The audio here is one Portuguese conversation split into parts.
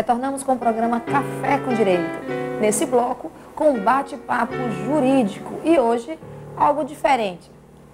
Retornamos com o programa Café com Direito. Nesse bloco, com um bate-papo jurídico. E hoje, algo diferente.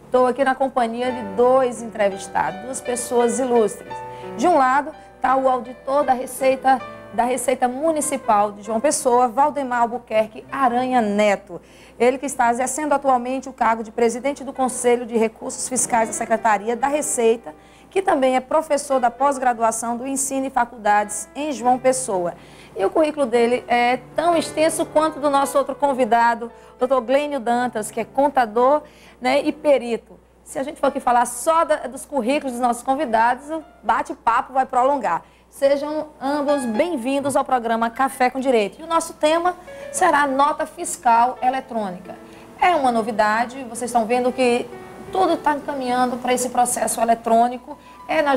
Estou aqui na companhia de dois entrevistados, duas pessoas ilustres. De um lado, está o auditor da Receita Municipal de João Pessoa, Valdemar Albuquerque Aranha Neto. Ele que está exercendo atualmente o cargo de presidente do Conselho de Recursos Fiscais da Secretaria da Receita, que também é professor da pós-graduação do Ensino e Faculdades em João Pessoa. E o currículo dele é tão extenso quanto do nosso outro convidado, Dr. Glênio Dantas, que é contador, né, e perito. Se a gente for aqui falar só dos currículos dos nossos convidados, o bate-papo vai prolongar. Sejam ambos bem-vindos ao programa Café com Direito. E o nosso tema será a nota fiscal eletrônica. É uma novidade, vocês estão vendo que tudo está encaminhando para esse processo eletrônico,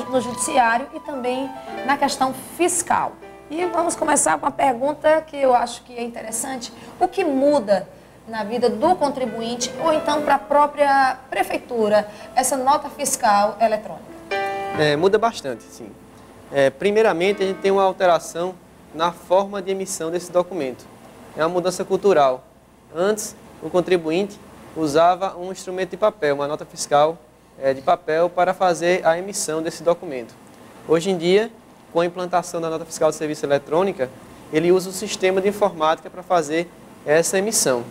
no judiciário e também na questão fiscal. E vamos começar com uma pergunta que eu acho que é interessante. O que muda na vida do contribuinte ou então para a própria prefeitura essa nota fiscal eletrônica? Muda bastante, sim. Primeiramente, a gente tem uma alteração na forma de emissão desse documento. É uma mudança cultural. Antes, o contribuinte usava um instrumento de papel, uma nota fiscal de papel, para fazer a emissão desse documento. Hoje em dia, com a implantação da nota fiscal de serviço eletrônica, ele usa o sistema de informática para fazer essa emissão.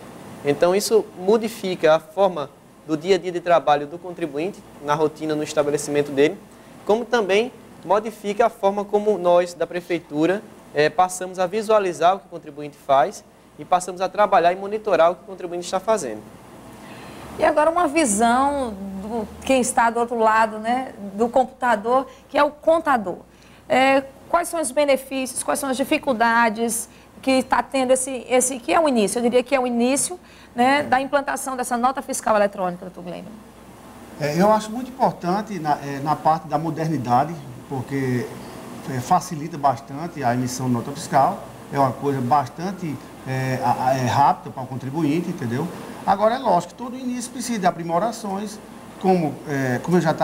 Então, isso modifica a forma do dia a dia de trabalho do contribuinte, na rotina, no estabelecimento dele, como também modifica a forma como nós, da Prefeitura, passamos a visualizar o que o contribuinte faz e passamos a trabalhar e monitorar o que o contribuinte está fazendo. E agora uma visão de quem está do outro lado, né, do computador, que é o contador. Quais são os benefícios, quais são as dificuldades que está tendo que é o início, eu diria que é o início, né, da implantação dessa nota fiscal eletrônica, doutor Glênio? Eu acho muito importante na parte da modernidade, porque facilita bastante a emissão de nota fiscal, é uma coisa bastante rápida para o contribuinte, entendeu? Agora, é lógico que todo início precisa de aprimorações, como eu já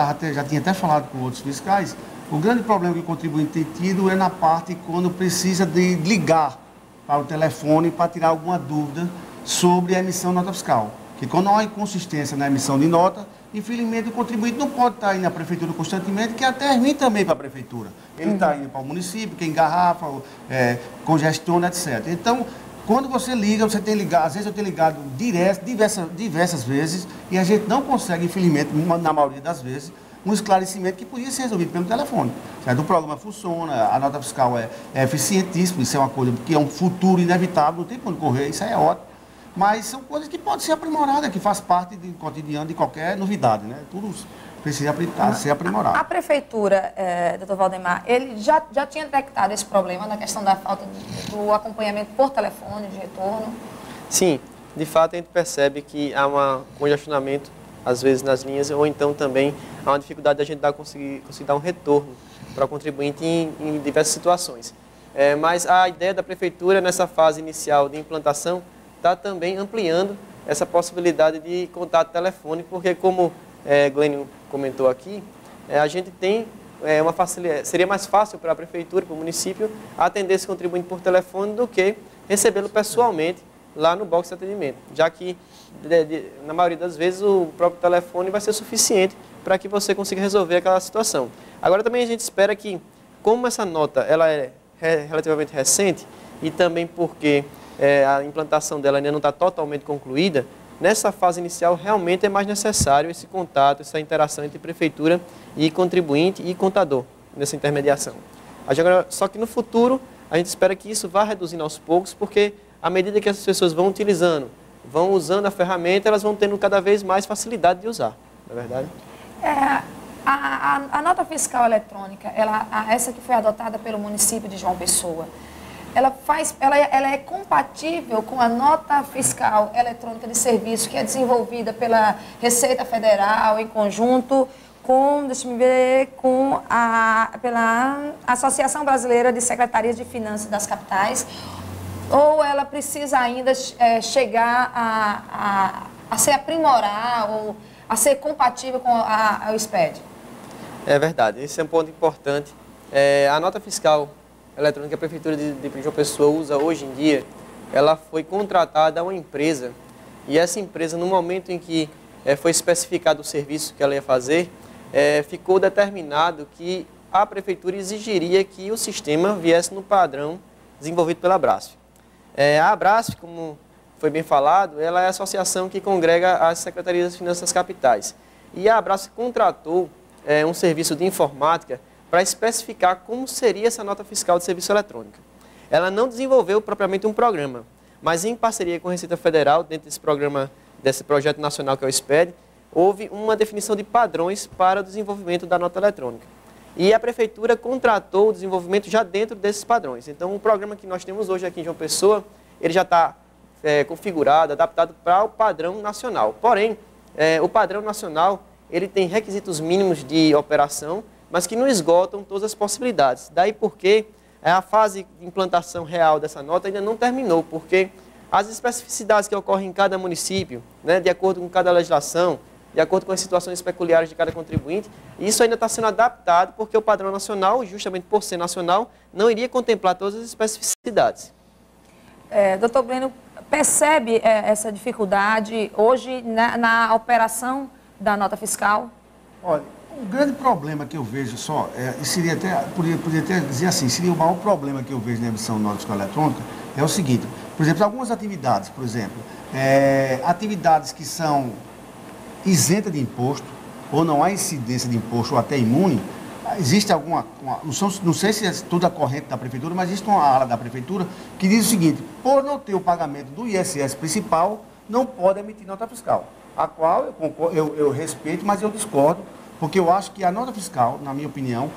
tinha até falado com outros fiscais, o grande problema que o contribuinte tem tido é na parte quando precisa de ligar para o telefone para tirar alguma dúvida sobre a emissão de nota fiscal. Que quando há uma inconsistência na emissão de nota, infelizmente o contribuinte não pode estar indo na prefeitura constantemente, que até é ruim também para a prefeitura. Ele está indo para o município, que engarrafa, congestiona, etc. Então, quando você liga, você tem ligado, às vezes eu tenho ligado diversas vezes, e a gente não consegue, infelizmente, na maioria das vezes, um esclarecimento que podia ser resolvido pelo telefone. Certo? O programa funciona, a nota fiscal é eficientíssima, isso é uma coisa que é um futuro inevitável, não tem para onde correr, isso aí é ótimo. Mas são coisas que podem ser aprimoradas, que faz parte do cotidiano de qualquer novidade, né? Tudo precisa ser aprimorado. A prefeitura, doutor Valdemar, ele já tinha detectado esse problema na questão da falta do acompanhamento por telefone, de retorno? Sim, de fato a gente percebe que há um congestionamento, às vezes, nas linhas, ou então também há uma dificuldade de a gente conseguir dar um retorno para o contribuinte em diversas situações. Mas a ideia da prefeitura, nessa fase inicial de implantação, está também ampliando essa possibilidade de contato telefônico, porque como Glênio comentou aqui, a gente tem uma facilidade, seria mais fácil para a prefeitura, para o município, atender esse contribuinte por telefone do que recebê-lo pessoalmente lá no box de atendimento, já que na maioria das vezes o próprio telefone vai ser suficiente para que você consiga resolver aquela situação. Agora também a gente espera que, como essa nota ela é relativamente recente e também porque a implantação dela ainda não está totalmente concluída, nessa fase inicial realmente é mais necessário esse contato, essa interação entre prefeitura e contribuinte e contador, nessa intermediação. Agora, só que no futuro a gente espera que isso vá reduzindo aos poucos, porque à medida que as pessoas vão usando a ferramenta, elas vão tendo cada vez mais facilidade de usar, não é verdade? A nota fiscal eletrônica, essa que foi adotada pelo município de João Pessoa, ela é compatível com a nota fiscal eletrônica de serviço que é desenvolvida pela Receita Federal em conjunto com, pela Associação Brasileira de Secretarias de Finanças das Capitais, ou ela precisa ainda chegar a se aprimorar ou a ser compatível com o SPED? É verdade, esse é um ponto importante. A nota fiscal eletrônica que a Prefeitura de João Pessoa usa hoje em dia, ela foi contratada a uma empresa, e essa empresa, no momento em que foi especificado o serviço que ela ia fazer, ficou determinado que a Prefeitura exigiria que o sistema viesse no padrão desenvolvido pela Abrasf. A Abrasf, como foi bem falado, ela é a associação que congrega as Secretarias das Finanças Capitais. E a Abrasf contratou um serviço de informática para especificar como seria essa nota fiscal de serviço eletrônico. Ela não desenvolveu propriamente um programa, mas em parceria com a Receita Federal, dentro desse programa, desse projeto nacional que é o SPED, houve uma definição de padrões para o desenvolvimento da nota eletrônica. E a Prefeitura contratou o desenvolvimento já dentro desses padrões. Então, o programa que nós temos hoje aqui em João Pessoa, ele já está configurado, adaptado para o padrão nacional. Porém, o padrão nacional, ele tem requisitos mínimos de operação, mas que não esgotam todas as possibilidades. Daí porque a fase de implantação real dessa nota ainda não terminou, porque as especificidades que ocorrem em cada município, né, de acordo com cada legislação, de acordo com as situações peculiares de cada contribuinte, isso ainda está sendo adaptado, porque o padrão nacional, justamente por ser nacional, não iria contemplar todas as especificidades. Doutor Breno, percebe essa dificuldade hoje na operação da nota fiscal? Olha, o grande problema que eu vejo só, e seria até, poderia até dizer assim, seria o maior problema que eu vejo na emissão de nota fiscal eletrônica, é o seguinte, por exemplo, algumas atividades, atividades que são isenta de imposto, ou não há incidência de imposto, ou até imune, existe não sei se é toda a corrente da Prefeitura, mas existe uma ala da Prefeitura que diz o seguinte, por não ter o pagamento do ISS principal, não pode emitir nota fiscal, a qual eu respeito, mas eu discordo, porque eu acho que a nota fiscal, na minha opinião,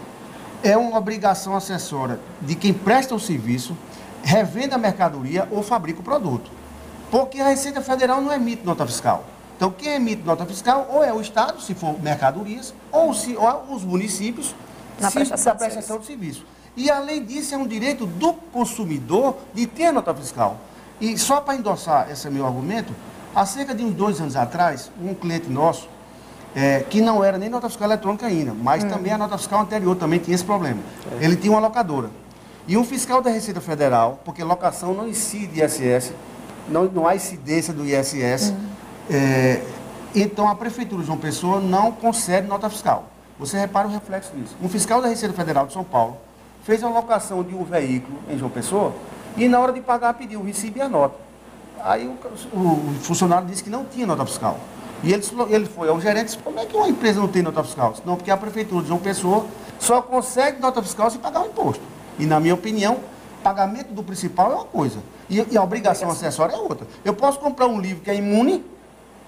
é uma obrigação acessória de quem presta o serviço, revende a mercadoria ou fabrica o produto, porque a Receita Federal não emite nota fiscal. Então, quem emite nota fiscal ou é o Estado, se for mercadorias, ou os municípios, na prestação de serviço. E, além disso, é um direito do consumidor de ter a nota fiscal. E só para endossar esse meu argumento, há cerca de uns 2 anos atrás, um cliente nosso, que não era nem nota fiscal eletrônica ainda, mas também a nota fiscal anterior também tinha esse problema. Ele tinha uma locadora. E um fiscal da Receita Federal, porque locação não incide ISS, não há incidência do ISS, então a Prefeitura de João Pessoa não concede nota fiscal. Você repara o reflexo disso. Um fiscal da Receita Federal de São Paulo fez a locação de um veículo em João Pessoa e na hora de pagar pediu o recibo e a nota. Aí o funcionário disse que não tinha nota fiscal. E ele foi ao gerente e disse, como é que uma empresa não tem nota fiscal? Não, porque a Prefeitura de João Pessoa só consegue nota fiscal se pagar o imposto. E na minha opinião, pagamento do principal é uma coisa e a obrigação acessória é outra. Eu posso comprar um livro que é imune,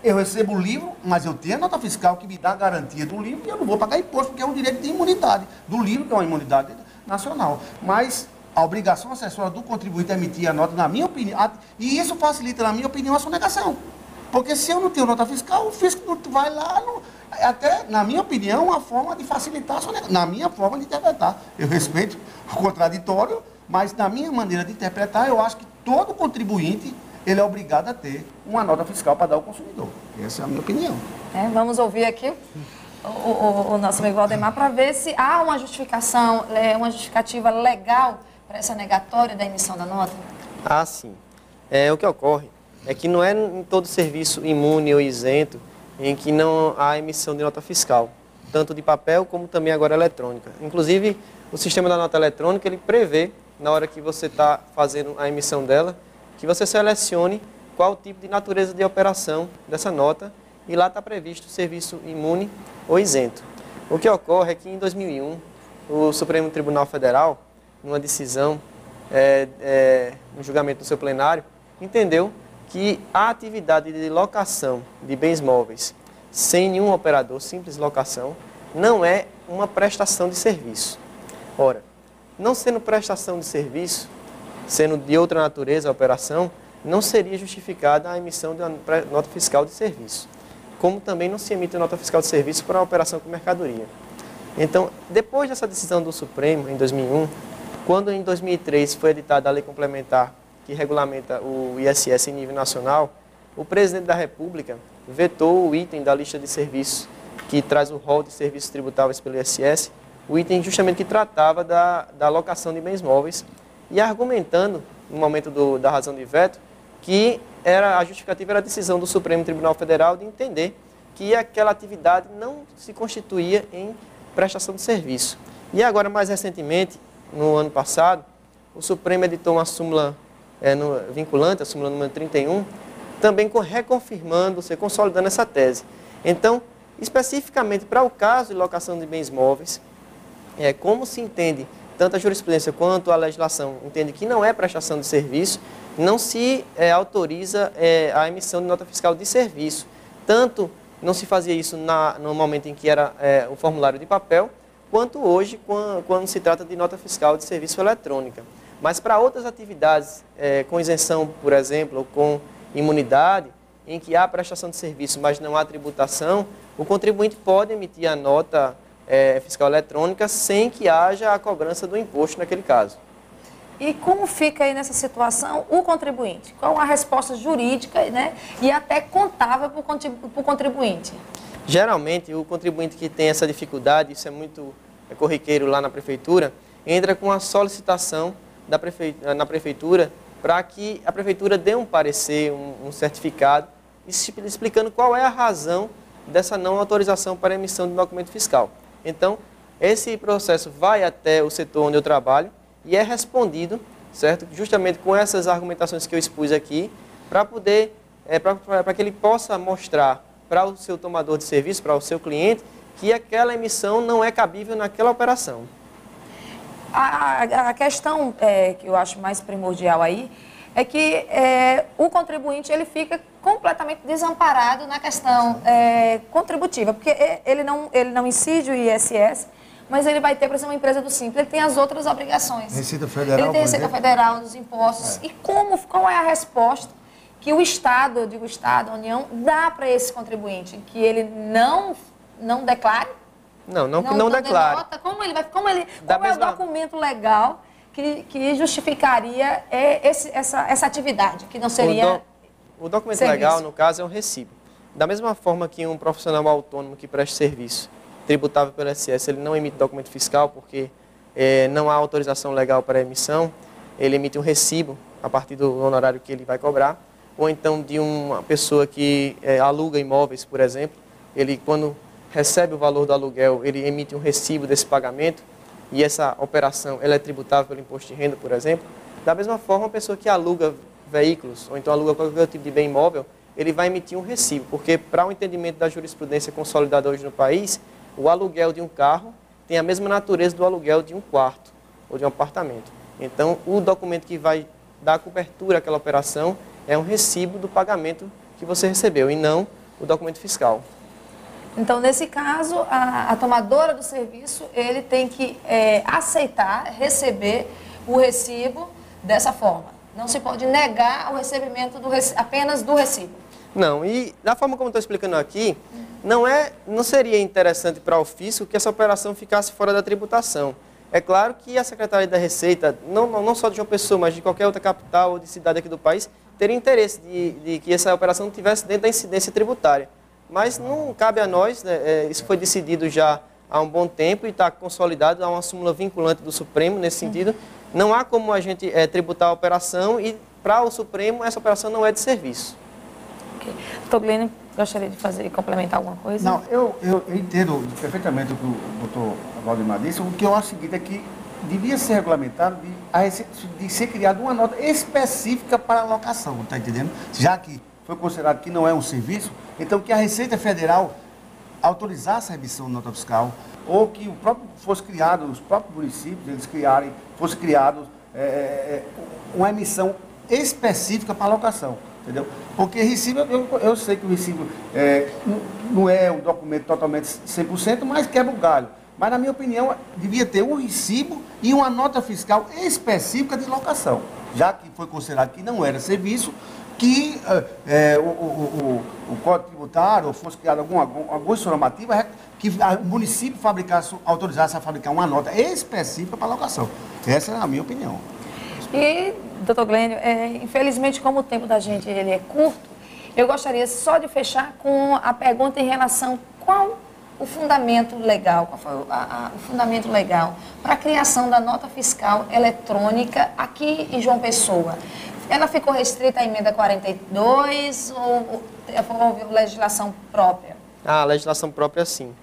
eu recebo o livro, mas eu tenho a nota fiscal que me dá a garantia do livro e eu não vou pagar imposto, porque é um direito de imunidade do livro, que é uma imunidade nacional. Mas a obrigação acessória do contribuinte é emitir a nota, na minha opinião, e isso facilita, na minha opinião, a sonegação. Porque se eu não tenho nota fiscal, o fisco vai lá, até, na minha opinião, uma forma de facilitar a sonegação, na minha forma de interpretar. Eu respeito o contraditório, mas na minha maneira de interpretar, eu acho que todo contribuinte ele é obrigado a ter uma nota fiscal para dar ao consumidor. Essa é a minha opinião. Vamos ouvir aqui o nosso amigo Valdemar para ver se há uma justificação, uma justificativa legal para essa negatória da emissão da nota. Ah, sim. O que ocorre é que não é em todo serviço imune ou isento em que não há emissão de nota fiscal, tanto de papel como também agora eletrônica. Inclusive, o sistema da nota eletrônica, ele prevê, na hora que você está fazendo a emissão dela, que você selecione qual tipo de natureza de operação dessa nota e lá está previsto o serviço imune ou isento. O que ocorre é que em 2001, o Supremo Tribunal Federal, numa decisão, no julgamento do seu plenário, entendeu que a atividade de locação de bens móveis sem nenhum operador, simples locação, não é uma prestação de serviço. Ora, não sendo prestação de serviço, sendo de outra natureza a operação, não seria justificada a emissão de uma nota fiscal de serviço. Como também não se emite nota fiscal de serviço para a operação com mercadoria. Então, depois dessa decisão do Supremo, em 2001, quando em 2003 foi editada a lei complementar que regulamenta o ISS em nível nacional, o presidente da República vetou o item da lista de serviços que traz o rol de serviços tributáveis pelo ISS, o item justamente que tratava da alocação de bens móveis e argumentando, no momento da razão de veto, que a justificativa era a decisão do Supremo Tribunal Federal de entender que aquela atividade não se constituía em prestação de serviço. E agora, mais recentemente, no ano passado, o Supremo editou uma súmula vinculante, a súmula número 31, também reconfirmando, consolidando essa tese. Então, especificamente para o caso de locação de bens móveis, como se entende, tanto a jurisprudência quanto a legislação entende que não é prestação de serviço, não se autoriza a emissão de nota fiscal de serviço. Tanto não se fazia isso no momento em que era o formulário de papel, quanto hoje, quando se trata de nota fiscal de serviço eletrônica. Mas para outras atividades, com isenção, por exemplo, ou com imunidade, em que há prestação de serviço, mas não há tributação, o contribuinte pode emitir a nota fiscal eletrônica sem que haja a cobrança do imposto naquele caso. E como fica aí nessa situação o contribuinte? Qual a resposta jurídica, né, e até contável para o contribuinte? Geralmente, o contribuinte que tem essa dificuldade, isso é muito corriqueiro lá na prefeitura, entra com a solicitação na prefeitura para que a prefeitura dê um parecer, um certificado, explicando qual é a razão dessa não autorização para a emissão de documento fiscal. Então, esse processo vai até o setor onde eu trabalho e é respondido, certo? Justamente com essas argumentações que eu expus aqui, para poder, para que ele possa mostrar para o seu tomador de serviço, para o seu cliente, que aquela emissão não é cabível naquela operação. A questão que eu acho mais primordial aí é que o contribuinte ele fica completamente desamparado na questão contributiva, porque ele não incide o ISS, mas ele vai ter, por exemplo, uma empresa do Simples, ele tem as outras obrigações. Receita Federal, ele tem Receita Federal, dos impostos. E qual é a resposta que o Estado, eu digo Estado, a União, dá para esse contribuinte? Que ele não declare? Não declare. Denota, qual é o documento legal que justificaria essa atividade, que não seria o documento serviço. Legal, no caso, é um recibo. Da mesma forma que um profissional autônomo que presta serviço tributável pelo ISS, ele não emite documento fiscal porque não há autorização legal para a emissão, ele emite um recibo a partir do honorário que ele vai cobrar, ou então de uma pessoa que aluga imóveis, por exemplo, ele quando recebe o valor do aluguel, ele emite um recibo desse pagamento e essa operação ela é tributável pelo imposto de renda, por exemplo. Da mesma forma, uma pessoa que aluga veículos ou então aluga qualquer tipo de bem imóvel, ele vai emitir um recibo, porque para o entendimento da jurisprudência consolidada hoje no país, o aluguel de um carro tem a mesma natureza do aluguel de um quarto ou de um apartamento. Então, o documento que vai dar cobertura àquela operação é um recibo do pagamento que você recebeu e não o documento fiscal. Então, nesse caso, a tomadora do serviço, ele tem que aceitar, receber o recibo dessa forma. Não se pode negar o recebimento apenas do recibo. Não, e da forma como eu estou explicando aqui, não seria interessante para o fisco que essa operação ficasse fora da tributação. É claro que a Secretaria da Receita, não só de João Pessoa, mas de qualquer outra capital ou de cidade aqui do país, teria interesse de que essa operação estivesse dentro da incidência tributária. Mas não cabe a nós, né? Isso foi decidido já há um bom tempo e está consolidado, há uma súmula vinculante do Supremo nesse sentido. Não há como a gente tributar a operação e para o Supremo essa operação não é de serviço. Okay. Doutor Glênio, gostaria de complementar alguma coisa? Não, eu entendo perfeitamente o que o doutor Valdemar disse. O que eu acho seguinte é que devia ser regulamentado de ser criada uma nota específica para a alocação, está entendendo? Já que foi considerado que não é um serviço, então que a Receita Federal autorizasse a emissão de nota fiscal, ou que fosse criado, os próprios municípios, fosse criado uma emissão específica para alocação, entendeu? Porque recibo, eu sei que o recibo não é um documento totalmente 100%, mas quebra o galho. Mas, na minha opinião, devia ter um recibo e uma nota fiscal específica de locação, já que foi considerado que não era serviço, que o Código Tributário ou fosse criado alguma normativa que o município autorizasse a fabricar uma nota específica para locação. Essa é a minha opinião. E, doutor Glênio, infelizmente, como o tempo da gente ele é curto, eu gostaria só de fechar com a pergunta em relação qual o fundamento legal? Qual foi o fundamento legal para a criação da nota fiscal eletrônica aqui em João Pessoa? Ela ficou restrita à emenda 42 ou houve legislação própria? A legislação própria, sim.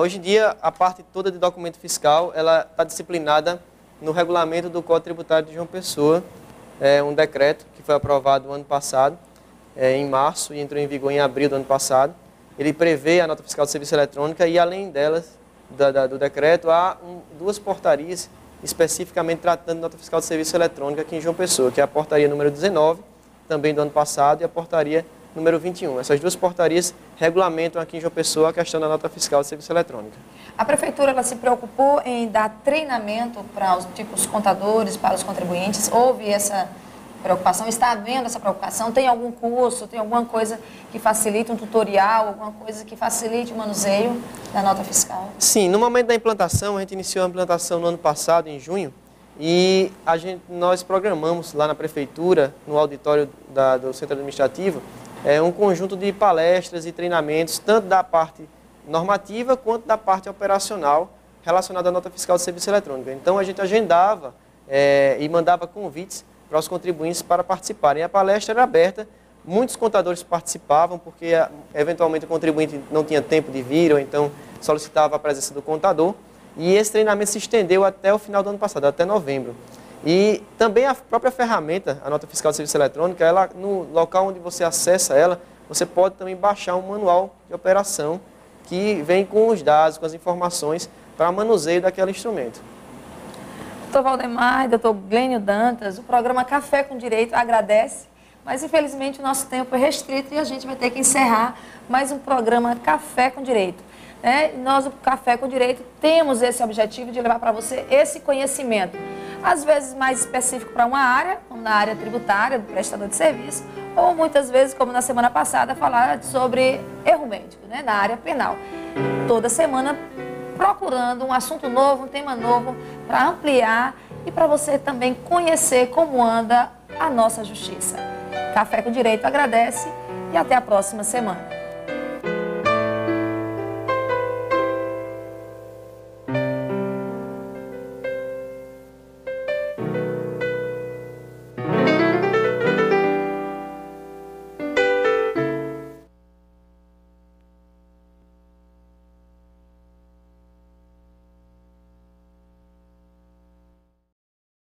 Hoje em dia, a parte toda de documento fiscal, ela está disciplinada no regulamento do Código Tributário de João Pessoa, um decreto que foi aprovado no ano passado, em março, e entrou em vigor em abril do ano passado. Ele prevê a nota fiscal de serviço eletrônica e, além delas, do decreto, há duas portarias especificamente tratando de nota fiscal de serviço eletrônica aqui em João Pessoa, que é a portaria número 19, também do ano passado, e a portaria número 21. Essas duas portarias regulamentam aqui em João Pessoa a questão da nota fiscal de serviço eletrônica. A Prefeitura ela se preocupou em dar treinamento para os contadores, para os contribuintes? Houve essa preocupação? Está havendo essa preocupação? Tem algum curso, tem alguma coisa que facilite, um tutorial, alguma coisa que facilite o manuseio da nota fiscal? Sim, no momento da implantação, a gente iniciou a implantação no ano passado, em junho, e nós programamos lá na Prefeitura, no auditório do Centro Administrativo, um conjunto de palestras e treinamentos, tanto da parte normativa quanto da parte operacional relacionada à nota fiscal de serviço eletrônico. Então, a gente agendava e mandava convites para os contribuintes para participarem. A palestra era aberta, muitos contadores participavam, porque eventualmente o contribuinte não tinha tempo de vir, ou então solicitava a presença do contador, e esse treinamento se estendeu até o final do ano passado, até novembro. E também a própria ferramenta, a nota fiscal de serviço eletrônico, no local onde você acessa ela, você pode também baixar um manual de operação que vem com os dados, com as informações para manuseio daquele instrumento. Doutor Valdemar, doutor Glênio Dantas, o programa Café com Direito agradece, mas infelizmente o nosso tempo é restrito e a gente vai ter que encerrar mais um programa Café com Direito. Nós, o Café com Direito, temos esse objetivo de levar para você esse conhecimento, às vezes mais específico para uma área, como na área tributária, do prestador de serviço, ou muitas vezes, como na semana passada, falar sobre erro médico, na área penal. Toda semana procurando um assunto novo, um tema novo, para ampliar e para você também conhecer como anda a nossa justiça. Café com Direito agradece e até a próxima semana.